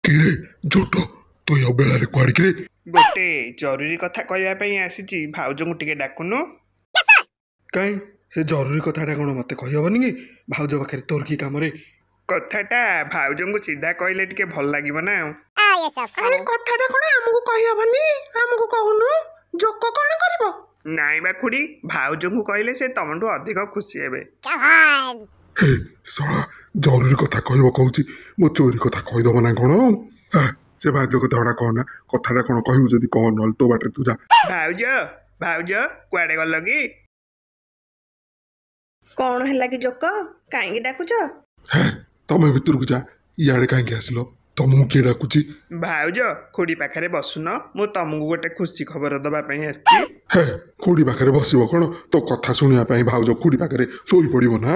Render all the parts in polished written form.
କିରେ ଝୋଟ ତୁ ଅବେଳାରେ କୁଆଡେ କିରେ? ଗୋଟେ ଜରୁରୀ କଥା କହିବା ପାଇଁ ଆସିଛି, ଭାଉଜଙ୍କୁ ଟିକେ ଡାକୁନୁ। କାଇଁ ସେ ଜରୁରୀ କଥାଟା କଣ ମତେ କହିହବନି କି? ଭାଉଜ ପାଖରେ ତୋର କି କାମରେ? କଥାଟା ଭାଉଜଙ୍କୁ ସିଧା କହିଲେ ଟିକେ ଭଲ ଲାଗିବ ନା। ଆରେ କଥାଟା କଣ ଆମକୁ କହିହବନି? ଆମକୁ କହୁନୁ, ଜୋକ କଣ କରିବ? ନାଇଁ ବା ଖୁଡି, ଭାଉଜଙ୍କୁ କହିଲେ ସେ ତମଠୁ ଅଧିକ ଖୁସି ହେବେ। ହେ ଶଳା, ଜରୁରୀ କଥା କହିବ କହୁଛି, ମୋ ଚୋରି କଥା କହିଦବ ନା କଣ? ସେ ଭାଉଜ କଥାଟା କହନା, କଥାଟା କଣ କହିବୁ ଯଦି କହ, ନହେଲେ ତୋ ବାଟରେ ତୁ ଯା। ଭାଉଜ ଭାଉଜ କୁଆଡେ ଗଲ କି? କଣ ହେଲା କି ଜୋକ? କାହିଁକି ଡାକୁଛ? ହେ ତମେ ଭିତରକୁ ଯା, ଇଆଡେ କାହିଁକି ଆସିଲ? ତମକୁ କିଏ ଡାକୁଛି? ଭାଉଜ ଖୁଡି ପାଖରେ ବସୁନ, ମୁଁ ତମକୁ ଗୋଟେ ଖୁସି ଖବର ଦବା ପାଇଁ ଆସିଛି। ହେ ଖୁଡି ପାଖରେ ବସିବ କଣ? ତୋ କଥା ଶୁଣିବା ପାଇଁ ଭାଉଜ ଖୁଡି ପାଖରେ ଶୋଇ ପଡିବ ନା?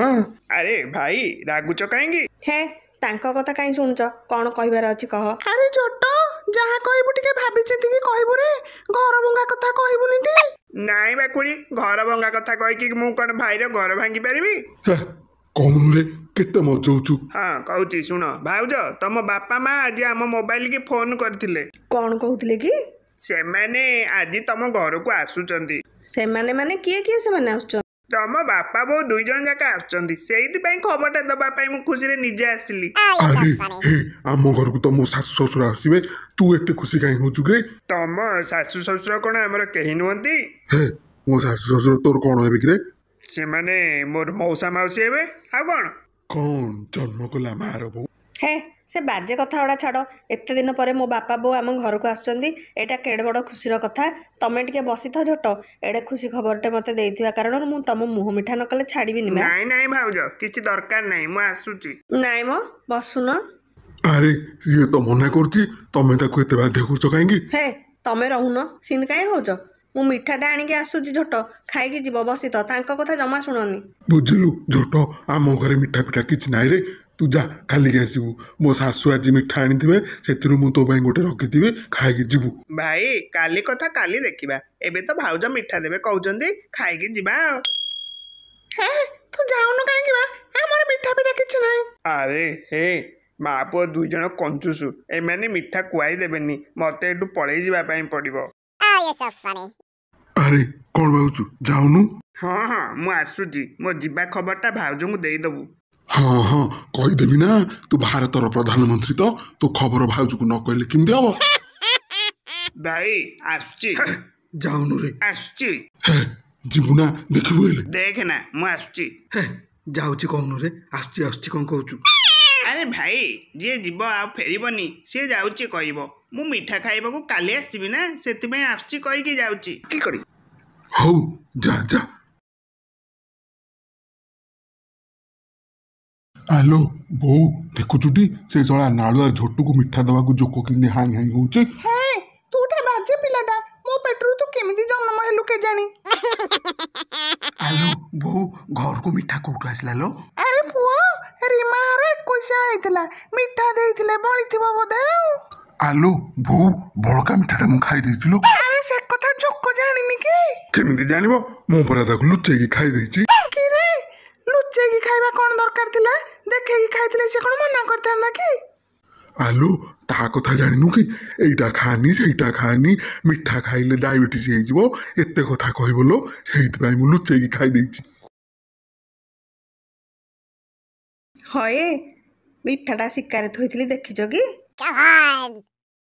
ଆରେ ଭାଇ ରାଗୁଛ କାହିଁକି? ହେ ତାଙ୍କ କଥା କାହିଁ ଶୁଣୁଛ? କଣ କହିବାର ଅଛି କହ। ଆରେ ଜୋଟ, ଯାହା କହିବୁ ଟିକେ ଭାବି ଚିନ୍ତିକି କହିବୁ ରେ। ଘର ଭଙ୍ଗା କଥା କହିବୁନି ଟି। ନାଇଁ ବା ଖୁଡି, ଘର ଭଙ୍ଗା କଥା କହିକି ମୁଁ କଣ ଭାଇର ଘର ଭାଙ୍ଗି ପାରିବି? ହେ କହୁନରେ କେତେ ମଜଉଛୁ? ହଁ କହୁଛି ଶୁଣ ଭାଉଜ, ତମ ବାପା ମା ଆଜି ଆମ ମୋବାଇଲ କି ଫୋନ କରିଥିଲେ। କଣ କହୁଥିଲେ କି? ସେମାନେ ଆଜି ତମ ଘରକୁ ଆସୁଛନ୍ତି। ସେମାନେ ମାନେ କିଏ କିଏ ସେମାନେ ଆସୁଛନ୍ତି? ତମ ବାପା ବୋଉ 2 ଜଣ ଯାକ ଆସୁଛନ୍ତି, ସେଇଥିପାଇଁ ଖବରଟା ଦବା ପାଇଁ ମୁଁ ଖୁସିରେ ନିଜେ ଆସିଲି। ଆରେ ହେ ଆମ ଘରକୁ ତ ମୋ ଶାଶୁ ଶ୍ୱଶୁର ଆସିବେ, ତୁ ଏତେ ଖୁସି କାହିଁ ହଉଛୁ କି? ତମ ଶାଶୁ ଶ୍ୱଶୁର କଣ ଆମର କେହି ନୁହନ୍ତି? ହେ ମୋ ଶାଶୁ ଶ୍ୱଶୁର ତୋର କଣ ହେବେ କିରେ? ସେମାନେ ମୋର ମଉସା ମାଉସୀ ହେବେ, ଆଉ କଣ? କଣ ଜନ୍ମ କଲା ମାର ବୋଉ? ହେ ସେ ବାଜେ କଥା ଗୁଡ଼ା ଛାଡ଼। ଏତେ ଦିନ ପରେ ମୋ ବାପା ବୋଉ ଆମ ଘରକୁ ଆସୁଛନ୍ତି, ଏଇଟା କେଡ଼େ ବଡ଼ ଖୁସିର କଥା। ତମେ ଟିକେ ବସିଥାଅ ଝୋଟ। ଏଡ଼େ ଖୁସି ଖବରଟେ ମୋତେ ଦେଇଥିବା କାରଣରୁ ମୁଁ ତମ ମୁହଁ ମିଠା ନ କଲେ ଛାଡ଼ିବିନି ବା। ନାଇଁ ନାଇଁ ଭାଉଜ, କିଛି ଦରକାର ନାହିଁ, ମୁଁ ଆସୁଛି। ନାଇଁ ମ ବସୁନ। ଆରେ ସିଏ ତ ମନା କରୁଛି, ତମେ ତାକୁ ଏତେ ବାଧ୍ୟ କରୁଛ କାହିଁକି? ହେ ତମେ ରହୁନ, ସିନ୍ତି କାହିଁ ହଉଛ? ମୁଁ ମିଠାଟା ଆଣିକି ଆସୁଛି ଝୋଟ, ଖାଇକି ଯିବ, ବସିଥ। ତାଙ୍କ କଥା ଜମା ଶୁଣନି। ବୁଝିଲୁ ଝୋଟ, ଆମ ଘରେ ମିଠା ପିଠା କିଛି ନାହିଁ ରେ। ତୁ ଯା କାଲିକି ଆସିବୁ, ମୋ ଶାଶୁ ଆଜି ମିଠା ଆଣିଥିବେ, ସେଥିରୁ ମୁଁ ତୋ ପାଇଁ ଗୋଟେ ରଖିଥିବି, ଖାଇକି ଯିବୁ। ଭାଇ କାଲି କଥା କାଲି ଦେଖିବା, ଏବେ ତ ଭାଉଜ ମିଠା ଦେବେ କହୁଛନ୍ତି, ଖାଇକି ଯିବା ଆଉ। ହେ ତୁ ଯାଉନୁ କାହିଁକି ବା? ଆମର ମିଠା ପିଠା କିଛି ନାହିଁ। ଆରେ ହେ, ମା ପୁଅ 2 ଜଣ କଞ୍ଚୁସୁ, ଏମାନେ ମିଠା କୁଆଇ ଦେବେନି, ମତେ ଏଠୁ ପଳେଇ ଯିବା ପାଇଁ ପଡିବ। ଆରେ କଣ ଭାବୁଛୁ, ଯାଉନୁ? ହଁ ହଁ ମୁଁ ଆସୁଛି, ମୋ ଯିବା ଖବରଟା ଭାଉଜଙ୍କୁ ଦେଇଦବୁ। ହଁ ହଁ କହିଦେବି ନା, ତୁ ଭାରତର ପ୍ରଧାନମନ୍ତ୍ରୀ ତ, ତୁ ଖବର ଭାଉଜକୁ ନ କହିଲେ କେମିତି ହବ? ଭାଇ ଆସୁଛି। ଯାଉନୁ ରେ। ଆସୁଛି, ହେ ଯିବୁ ନା, ଦେଖିବୁ ହେଲେ। ଦେଖେ ନା ମୁଁ ଆସୁଛି। ହେ ଯାଉଛି କହୁନୁ ରେ, ଆସୁଛି ଆସୁଛି କଣ କହୁଛୁ? ଆରେ ଭାଇ, ଯିଏ ଯିବ ଆଉ ଫେରିବନି, ସିଏ ଯାଉଛି କହିବ। ମୁଁ ମିଠା ଖାଇବାକୁ କାଲି ଆସିବି ନା, ସେଥିପାଇଁ ଆସୁଛି କହିକି ଯାଉଛି। କି କରି? ହଉ ଯା ଯା। ଆଲୋ ବୋଉ, ଦେଖୁଛୁଟି ସେ ଶଳା ନାଳୁଆ ଝୋଟୁକୁ ମିଠା ଦବାକୁ ଜୋକ କେମିତି ହାଇଁ ହାଇଁ ହଉଛି? ହେ ତୁ ଗୋଟେ ବାଜେ ପିଲାଟା, ମୋ ପେଟରୁ ତୁ କେମିତି ଜନ୍ମ ହେଲୁ କେଜାଣି? ଆଲୋ ବୋଉ, ଘରକୁ ମିଠା କୋଉଠୁ ଆସିଲା ଲୋ? ଆରେ ପୁଅ, ରିମାର 21 ହେଇଥିଲା, ମିଠା ଦେଇଥିଲେ ବଳିଥିବ ବୋଧେ ଆଉ। ଆଲୋ ବୋଉ, ବଳକା ମିଠାଟା ମୁଁ ଖାଇ ଦେଇଛି ଲୋ। ଆରେ ସେ କଥା ଜୋକ ଜାଣିନି କି? କେମିତି ଜାଣିବ? ମୁଁ ପରା ତାକୁ ଲୁଚେଇକି ଖାଇ ଦେଇଛି। କିରେ, ଲୁଚେଇକି ଖାଇବା କଣ ଦରକାର ଥିଲା? ଦେଖେଇକି ଖାଇଥିଲେ ସେ କଣ ମନା କରିଥାନ୍ତା କି? ଆଲୋ ତା କଥା ଜାଣିନୁ କି? ଏଇଟା ଖାଆନି ସେଇଟା ଖାଆନି, ମିଠା ଖାଇଲେ ଡାଇବେଟିସ୍ ହେଇଯିବ, ଏତେ କଥା କହିବ ଲୋ, ସେଇଥିପାଇଁ ମୁଁ ଲୁଚେଇକି ଖାଇ ଦେଇଛି। ହଏ ମିଠାଟା ଶିକାରେ ଥୋଇଥିଲି, ଦେଖିଛ କି?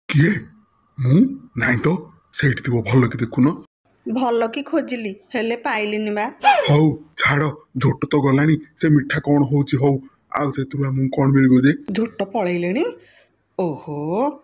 କିଏ? ମୁଁ? ନାଇଁ ତ, ସେଇଠି ଥିବ, ଭଲ କି ଦେଖୁନ। ଭଲ କି ଖୋଜିଲି, ହେଲେ ପାଇଲିନି ବା। ହଉ ଛାଡ, ଝୋଟ ତ ଗଲାଣି, ସେ ମିଠା କଣ ହଉଛି ହଉ, ଆଉ ସେଥିରୁ ଆମକୁ କଣ ମିଳିବ ଯେ? ଝୋଟ ପଳେଇଲେଣି? ଓହୋ,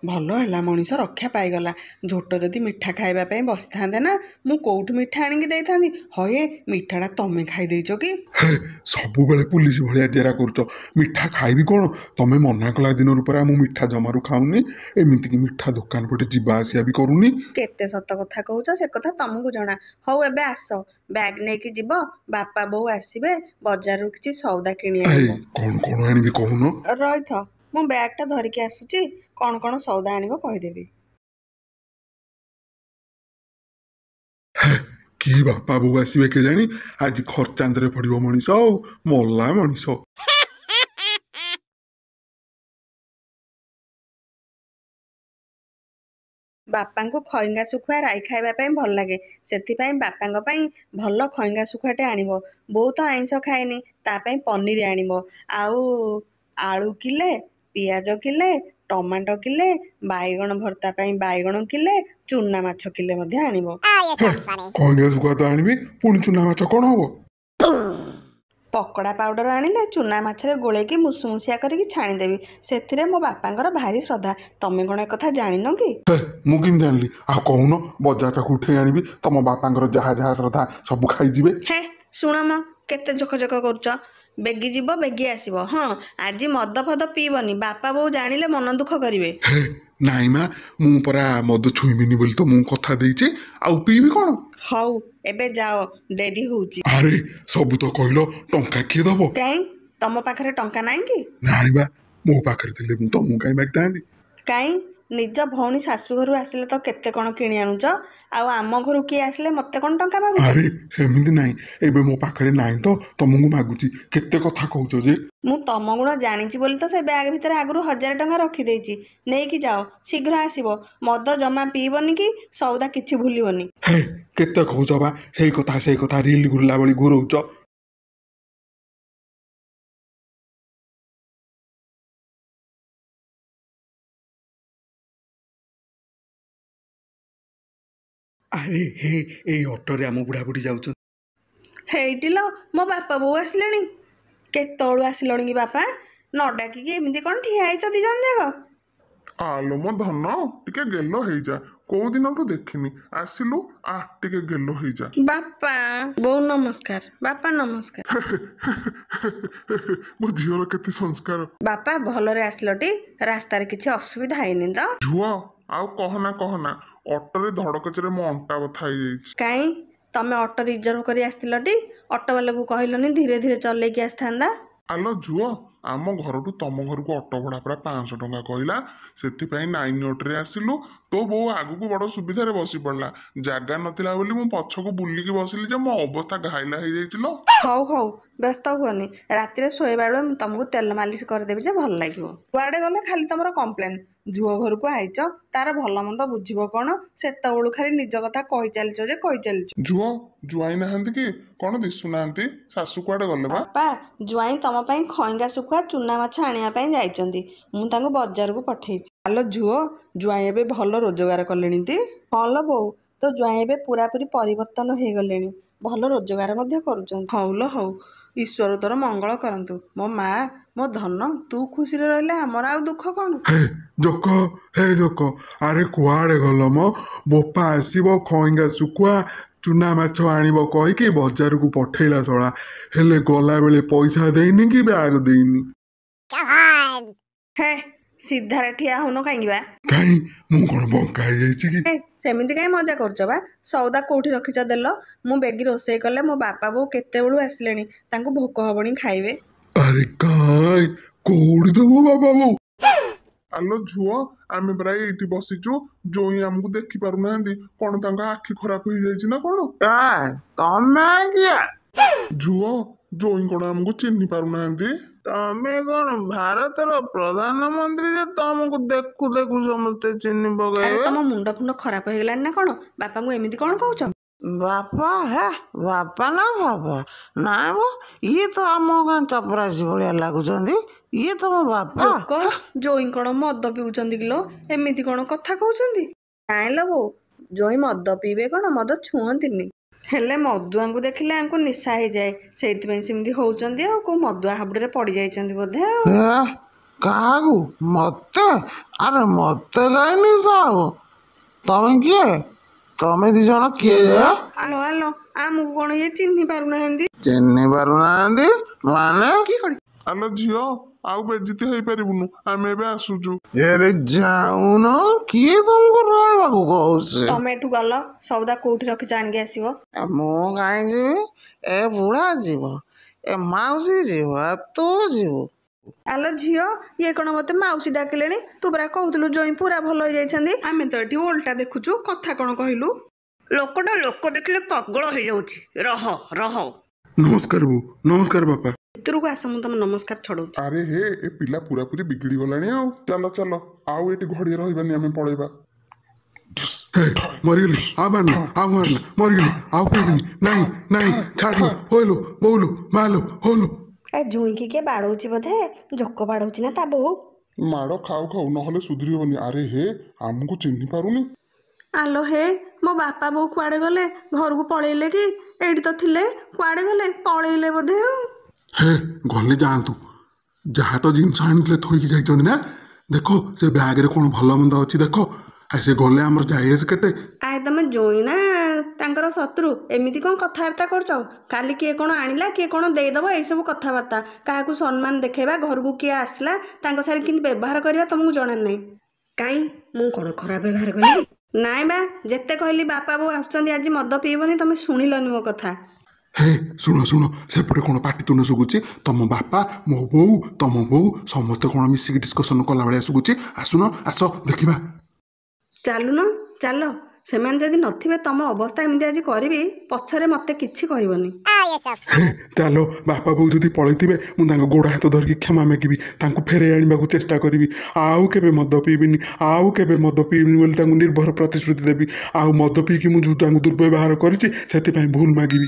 ଭଲ ହେଲା ମଣିଷ ରକ୍ଷା ପାଇଗଲା। ଝୋଟ ଯଦି ମିଠା ଖାଇବା ପାଇଁ ବସିଥାନ୍ତେ ନା, ମୁଁ କୋଉଠୁ ମିଠା ଆଣିକି ଦେଇଥାନ୍ତି। ହଏ ମିଠାଟା ତମେ ଖାଇ ଦେଇଛ କି? ହେ ସବୁବେଳେ ପୁଲିସ ଭଳିଆ ଜେରା କରୁଛ, ମିଠା ଖାଇବି କଣ? ତମେ ମନା କଲା ଦିନରୁ ପରା ମୁଁ ମିଠା ଜମାରୁ ଖାଉନି, ଏମିତିକି ମିଠା ଦୋକାନ ପଟେ ଯିବା ଆସିବା ବି କରୁନି। କେତେ ସତ କଥା କହୁଛ, ସେ କଥା ତମକୁ ଜଣା। ହଉ ଏବେ ଆସ, ବ୍ୟାଗ ନେଇକି ଯିବ, ବାପା ବୋଉ ଆସିବେ, ବଜାରରୁ କିଛି ସଉଦା କିଣି ଏଇ ଆଣିବ। କଣ କଣ ଆଣିବି କହୁନ? ରହିଥ, ମୁଁ ବ୍ୟାଗଟା ଧରିକି ଆସୁଛି, କଣ କଣ ସଉଦା ଆଣିବ କହିଦେବି। କି ବାପା ବୋଉ ଆସିବେ କେଜାଣି, ଆଜି ଖର୍ଚାନ୍ତରେ ପଡିବ ମଣିଷ, ଆଉ ମଲା ମଣିଷ। ବାପାଙ୍କୁ ଖଇଙ୍ଗା ଶୁଖୁଆ ରାଇ ଖାଇବା ପାଇଁ ଭଲ ଲାଗେ, ସେଥିପାଇଁ ବାପାଙ୍କ ପାଇଁ ଭଲ ଖଇଙ୍ଗା ଶୁଖୁଆଟେ ଆଣିବ। ବୋଉ ତ ଆଇଁଷ ଖାଏନି, ତା ପାଇଁ ପନିର ଆଣିବ। ଆଉ ଆଳୁ କିଲେ, ପିଆଜ କିଲେ, ଟମାଟୋ କିଲେ, ବାଇଗଣ ଭର୍ତ୍ତା ପାଇଁ ବାଇଗଣ କିଲେ, ଚୁନା ମାଛ କିଲେ ମଧ୍ୟ ଆଣିବ। କହିଲେ ଶୁଖୁଆ ତ ଆଣିବି, ପୁଣି ଚୁନା ମାଛ କଣ ହବ? ପକୋଡ଼ା ପାଉଡ଼ର ଆଣିଲେ ଚୁନା ମାଛରେ ଗୋଳେଇକି ମୁସୁମୁସିଆ କରିକି ଛାଣିଦେବି। ସେଥିରେ ମୋ ବାପାଙ୍କର ଭାରି ଶ୍ରଦ୍ଧା। ତମେ କ'ଣ ଏକଥା ଜାଣିନ କି? ହେ ମୁଁ କେମିତି ଜାଣିଲି? ଆଉ କହୁନ ବଜାରଟାକୁ ଉଠେଇ ଆଣିବି, ତମ ବାପାଙ୍କର ଯାହା ଯାହା ଶ୍ରଦ୍ଧା ସବୁ ଖାଇଯିବେ। ହେ ଶୁଣ ମ, କେତେ ଜକ କରୁଛ। ବେଗି ଯିବ ବେଗି ଆସିବ। ହଁ, ଆଜି ମଦ ଫଦ ପିଇବନି, ବାପା ବୋଉ ଜାଣିଲେ ମନ ଦୁଃଖ କରିବେ। ହେ ନାଇଁ ମା, ମୁଁ ପରା ମଦ ଛୁଇଁବିନି ବୋଲି ତ ମୁଁ କଥା ଦେଇଛି, ଆଉ ପିଇବି କଣ? ହଉ ଏବେ ଯାଅ, ଡେରି ହଉଛି। ଆରେ ସବୁ ତ କହିଲ, ଟଙ୍କା କିଏ ଦବ? କାଇଁ ତମ ପାଖରେ ଟଙ୍କା ନାହିଁ କି? ନାଇଁ ବା, ମୋ ପାଖରେ ଥିଲେ ମୁଁ ତମକୁ କାହିଁ ମାଗିଥାନ୍ତି? କାଇଁ ନିଜ ଭଉଣୀ ଶାଶୁ ଘରୁ ଆସିଲେ ତ କେତେ କ'ଣ କିଣି ଆଣୁଛ, ଆଉ ଆମ ଘରୁ କିଏ ଆସିଲେ ମତେ କ'ଣ ଟଙ୍କା ମାଗୁଛ? ଆରେ ସେମିତି ନାହିଁ, ଏବେ ମୋ ପାଖରେ ନାହିଁ ତ ତମକୁ ମାଗୁଛି। କେତେ କଥା କହୁଛ ଯେ? ମୁଁ ତମ ଗୁଣ ଜାଣିଛି ବୋଲି ତ ସେ ବ୍ୟାଗ୍ ଭିତରେ ଆଗରୁ 1000 ଟଙ୍କା ରଖିଦେଇଛି। ନେଇକି ଯାଅ, ଶୀଘ୍ର ଆସିବ। ମଦ ଜମା ପିଇବନି କି ସଉଦା କିଛି ଭୁଲିବନି। ହେ କେତେ କହୁଛ ବା, ସେଇ କଥା ରିଲ୍ ଘୁରିଲା ଭଳି ଘୁରଉଛ। ଆରେ ହେ, ଏଇ ଅଟୋରେ ଆମ ବୁଢ଼ାବୁଢ଼ୀ ଯାଉଛନ୍ତି। ହେଇଟିଲ, ମୋ ବାପା ବୋଉ ଆସିଲେଣି। କେତେବେଳୁ ଆସିଲଣି କି ବାପା? ନ ଡାକିକି ଏମିତି କ'ଣ ଠିଆ ହେଇଛ ଦି ଜଣ ଯାକ? ଆଲୋ ମୋ ଧନ, ଟିକେ ଗେଲ ହେଇଯା। କୋଉ ଦିନଠୁ ଦେଖିନି, ଆସିଲୁ ଆ ଟିକେ ଗେଲ ହେଇଯା। ବାପା ବୋଉ ନମସ୍କାର। ବାପା ନମସ୍କାର। ମୋ ଝିଅର କେତେ ସଂସ୍କାର। ବାପା ଭଲରେ ଆସିଲଟି? ରାସ୍ତାରେ କିଛି ଅସୁବିଧା ହେଇନି ତ? ଝୁଅ ଆଉ କହନା କହନା, ଅଟୋରେ ଧଡ଼କଚରେ ମୋ ଅଣ୍ଟା ବଥା ହେଇଯାଇଛି। କାଇଁ ତମେ ଅଟୋ ରିଜର୍ଭ କରି ଆସିଥିଲଟି? ଅଟୋବାଲାକୁ କହିଲନି ଧୀରେ ଧୀରେ ଚଲେଇକି ଆସିଥାନ୍ତା। ଆଲୋ ଝୁଅ, ଆମ ଘରଠୁ ତମ ଘରକୁ ଅଟୋ ଭଡ଼ା ପୁରା 500 ଟଙ୍କା କହିଲା, ସେଥିପାଇଁ 9 ଅଟୋରେ ଆସିଲୁ। ତୋ ବୋଉ ଆଗକୁ ବଡ଼ ସୁବିଧାରେ ବସି ପଡ଼ିଲା। ଜାଗା ନଥିଲା ବୋଲି ମୁଁ ପଛକୁ ବୁଲିକି ବସିଲି ଯେ ମୋ ଅବସ୍ଥା ଘାଇଲା ହେଇଯାଇছিল। ହଉ ହଉ, ବ୍ୟସ୍ତ ହୁଅନି। ରାତିରେ ଶୋଇବା ବେଳେ ମୁଁ ତମକୁ ତେଲ ମାଲିସ କରିଦେବି ଯେ ଭଲ ଲାଗିବ। କୁଆଡ଼େ ଗଲେ ଖାଲି ତମର କମ୍ପ୍ଲେନ୍। ଝୁଅ ଘରକୁ ଆଇଛ, ତାର ଭଲ ମନ୍ଦ ବୁଝିବ କ'ଣ? ସେତେବେଳୁ ଖାଲି ନିଜ କଥା କହି ଚାଲିଛ ଯେ କହି ଚାଲିଛ। ଝୁଅ, ଜ୍ୱାଇଁ ନାହାନ୍ତି କି? କ'ଣ ଦିଶୁନାହାନ୍ତି? ଶାଶୁ କୁଆଡ଼େ ଗଲେ ବା? ବାପା ଜ୍ୱାଇଁ ତମ ପାଇଁ ଖଇଙ୍ଗା ଶୁଖୁଆ ଚୁନା ମାଛ ଆଣିବା ପାଇଁ ଯାଇଛନ୍ତି। ମୁଁ ତାଙ୍କୁ ବଜାରକୁ ପଠେଇଛି। ଆଲୋ ଝୁଅ, ଜ୍ୱାଇଁ ଏବେ ଭଲ ରୋଜଗାର କଲେଣି ଟି? ହଁ ଲୋ ବୋଉ, ତ ଜ୍ୱାଇଁ ଏବେ ପୁରାପୁରି ପରିବର୍ତ୍ତନ ହେଇଗଲେଣି। ଭଲ ରୋଜଗାର ମଧ୍ୟ କରୁଛନ୍ତି। ହଉ ଲୋ ହଉ, ଈଶ୍ୱର ତୋର ମଙ୍ଗଳ କରନ୍ତୁ। ମୋ ମା, ମୋ ଧନ, ତୁ ଖୁସିରେ ରହିଲେ ଆମର ଆଉ ଦୁଃଖ କ'ଣ? ହେ ଜୋକ, ହେ ଜୋକ, ଆରେ କୁଆଡ଼େ ଗଲ ମ? ବୋପା ଆସିବ ଖଇଙ୍ଗା ଶୁଖୁଆ ଚୁନା ମାଛ ଆଣିବ କହିକି ବଜାରକୁ ପଠେଇଲା ଶଳା, ହେଲେ ଗଲାବେଳେ ପଇସା ଦେଇନି କି ବ୍ୟାଗ ଦେଇନି। ହେ ସିଧାରେ ଠିଆ ହଉନ କାହିଁକି ବା? କାହିଁ ମୁଁ କ'ଣ ବଙ୍କା ହେଇଯାଇଛି କି? ସେମିତି କାହିଁ ମଜା କରୁଛ ବା? ସଉଦା କୋଉଠି ରଖିଛ ଦେଲ? ମୁଁ ବେଗି ରୋଷେଇ କଲେ ମୋ ବାପା ବୋଉ କେତେବେଳୁ ଆସିଲେଣି, ତାଙ୍କୁ ଭୋକ ହବଣି ଖାଇବେ। ଆରେ କାଇଁ କୋଉଠି ତମ ବାବା ବୋଉ? ଆଲୋ ଝୁଅ, ଆମେ ପ୍ରାୟ ଏଇଠି ବସିଛୁ, ଜୋଇଁ ଆମକୁ ଦେଖି ପାରୁନାହାନ୍ତି। କ'ଣ ତାଙ୍କ ଆଖି ଖରାପ ହେଇଯାଇଛି ନା କ'ଣ? ତମେ କିଏ? ଝୁଅ, ଜୋଇଁ କ'ଣ ଆମକୁ ଚିହ୍ନି ପାରୁନାହାନ୍ତି? ତମେ କ'ଣ ଭାରତର ପ୍ରଧାନମନ୍ତ୍ରୀ ଯେ ତମକୁ ଦେଖୁ ଦେଖୁ ସମସ୍ତେ ଚିହ୍ନି ଆରେ ପକେଇବେ? ତମ ମୁଣ୍ଡ ଫୁଣ୍ଡ ଖରାପ ହେଇଗଲାଣି ନା କ'ଣ? ବାପାଙ୍କୁ ଏମିତି କ'ଣ କହୁଛ? ବାପା? ହେ ବାପା ନା ବାପା? ନାଇଁ ମ, ଇଏ ତ ଆମ ଗାଁ ଚପରାସି ଭଳିଆ ଲାଗୁଛନ୍ତି। ଇଏ ତମ ବାପା? ଲୋକ ଜୋଇଁ କ'ଣ ମଦ ପିଉଛନ୍ତି କିଲୋ? ଏମିତି କ'ଣ କଥା କହୁଛନ୍ତି? ନାଇଁ ଲୋ ବୋଉ, ଜୋଇଁ ମଦ ପିଇବେ କ'ଣ, ମଦ ଛୁଅନ୍ତିନି। ହେଲେ ମଦୁଆଙ୍କୁ ଦେଖିଲେ ଆଙ୍କୁ ନିଶା ହେଇଯାଏ, ସେଇଥିପାଇଁ ସେମିତି ହଉଛନ୍ତି। ଆଉ କୋଉ ମଦୁଆ ହାବୁଡ଼ରେ ପଡ଼ିଯାଇଛନ୍ତି ବୋଧେ ଆଉ। କାହାକୁ? ମତେ? ଆରେ ମତେ କାହିଁ ନିଶା ହବ? ତମେ କିଏ? ତମେ ଦି ଜଣ କିଏ? ଆଲୋ ଆଲୋ, ଆମକୁ କ'ଣ ଇଏ ଚିହ୍ନି ପାରୁନାହାନ୍ତି? ଚିହ୍ନି ପାରୁନାହାନ୍ତି ମାନେ? ଆଲୋ ଝିଅ, ଆଉ ବେଜିତି ହେଇପାରିବୁନୁ, ଆମେ ଏବେ ଆସୁଛୁ। ଏରେ ଯାଉନ, କିଏ ତମକୁ ରହିବାକୁ କହୁଛି? ତମେ ଏଠୁ ଗଲ, ସଉଦା କୋଉଠି ରଖିଛ ଆଣିକି ଆସିବ। ମୁଁ କାହିଁ ଯିବି? ଏ ବୁଢ଼ା ଯିବ, ଏ ମାଉସୀ ଯିବ, ତୁ ଯିବୁ? ଆଲୋ ଝିଅ, ଇଏ କ'ଣ ମତେ ମାଉସୀ ଡାକିଲେଣି? ତୁ ପରା କହୁଥିଲୁ ଜୋଇଁ ପୁରା ଭଲ ହେଇଯାଇଛନ୍ତି। ଆମେ ତ ଏଠି ଓଲଟା ଦେଖୁଛୁ, କଥା କ'ଣ କହିଲୁ? ଲୋକଟା ଲୋକ ଦେଖିଲେ ପାଗଳ ହେଇଯାଉଛି। ରହ ରହ। ନମସ୍କାର ବୋଉ, ନମସ୍କାର ବାପା। ଭିତରକୁ ଆସ, ମୁଁ ତମ ନମସ୍କାର ଛଡ଼ଉଛି। ଆରେ ହେ, ଏ ପିଲା ପୁରାପୁରି ବିଗିଡ଼ି ଗଲାଣି ଆଉ। ଚାଲ ଚାଲ, ଆଉ ଏଠି ଘଡ଼ିଏ ରହିବାନି, ଆମେ ପଳେଇବା। ହେ ମରିଗଲି ଆଉ ମାରନା ଆଉ ମାରନା ମରିଗଲି ଆଉ ପିଇବିନି ନାଇଁ ନାଇଁ ଛାଡ଼ିଲୁ ହୋଇଲୁ ବୋଉଲୁ ମାଲୋ ହୋଲୁ। ଏ ଜୁଇଁକି କିଏ ବାଡ଼ଉଛି ବୋଧେ, ଜୋକ ବାଡ଼ଉଛି ନା ତା ବୋଉ। ମାଡ଼ ଖାଉ ଖାଉ ନହେଲେ ସୁଧୁରିବନି। ଆରେ ହେ ଆମକୁ ଚିହ୍ନି ପାରୁନି। ଆଲୋ ହେ, ମୋ ବାପା ବୋଉ କୁଆଡ଼େ ଗଲେ? ଘରକୁ ପଳେଇଲେ କି? ଏଇଠି ତ ଥିଲେ, କୁଆଡ଼େ ଗଲେ? ପଳେଇଲେ ବୋଧେ ଆଉ। ହେ ଗଲେ ଯାଆନ୍ତୁ, ଯାହା ତ ଜିନିଷ ଆଣିଥିଲେ ଥୋଇକି ଯାଇଛନ୍ତି ନା। ଦେଖ ସେ ବ୍ୟାଗରେ କ'ଣ ଭଲ ମନ୍ଦ ଅଛି ଦେଖ। ଆଉ ସେ ଗଲେ ଆମର ଯାଇ ଆସେ କେତେ। ଆଏ ତମେ ଜୋଇଁ ନା ତାଙ୍କର ଶତ୍ରୁ? ଏମିତି କ'ଣ କଥାବାର୍ତ୍ତା କରୁଛ? କାଲି କିଏ କ'ଣ ଆଣିଲା, କିଏ କ'ଣ ଦେଇଦବ, ଏଇସବୁ କଥାବାର୍ତ୍ତା। କାହାକୁ ସମ୍ମାନ ଦେଖେଇବା, ଘରକୁ କିଏ ଆସିଲା ତାଙ୍କ ସାଙ୍ଗରେ କେମିତି ବ୍ୟବହାର କରିବା ତମକୁ ଜଣା ନାହିଁ। କାଇଁ ମୁଁ କ'ଣ ଖରାପ ବ୍ୟବହାର କଲି? ନାଇଁ ବା, ଯେତେ କହିଲି ବାପା ବୋଉ ଆସୁଛନ୍ତି ଆଜି ମଦ ପିଇବନି, ତମେ ଶୁଣିଲନି ମୋ କଥା। ହେ ଶୁଣ ଶୁଣ, ସେପଟେ କ'ଣ ପାଟିତୁଣ୍ଡ ଶୁଭୁଛି? ତମ ବାପା, ମୋ ବୋଉ, ତମ ବୋଉ ସମସ୍ତେ କ'ଣ ମିଶିକି ଡିସ୍କସନ୍ କଲା ଭଳିଆ ଶୁଭୁଛି। ଆସୁନ ଆସ ଦେଖିବା। ଚାଲୁନ ଚାଲ, ସେମାନେ ଯଦି ନଥିବେ ତମ ଅବସ୍ଥା ଏମିତି ଆଜି କରିବି, ପଛରେ ମତେ କିଛି କହିବନି। ହେ ଚାଲ, ବାପା ବୋଉ ଯଦି ପଳେଇଥିବେ ମୁଁ ତାଙ୍କ ଗୋଡ଼ ହାତ ଧରିକି କ୍ଷମା ମାଗିବି, ତାଙ୍କୁ ଫେରେଇ ଆଣିବାକୁ ଚେଷ୍ଟା କରିବି। ଆଉ କେବେ ମଦ ପିଇବିନି, ଆଉ କେବେ ମଦ ପିଇବିନି ବୋଲି ତାଙ୍କୁ ନିର୍ଭର ପ୍ରତିଶ୍ରୁତି ଦେବି। ଆଉ ମଦ ପିଇକି ମୁଁ ଯେଉଁ ତାଙ୍କୁ ଦୁର୍ବ୍ୟବହାର କରିଛି ସେଥିପାଇଁ ଭୁଲ ମାଗିବି।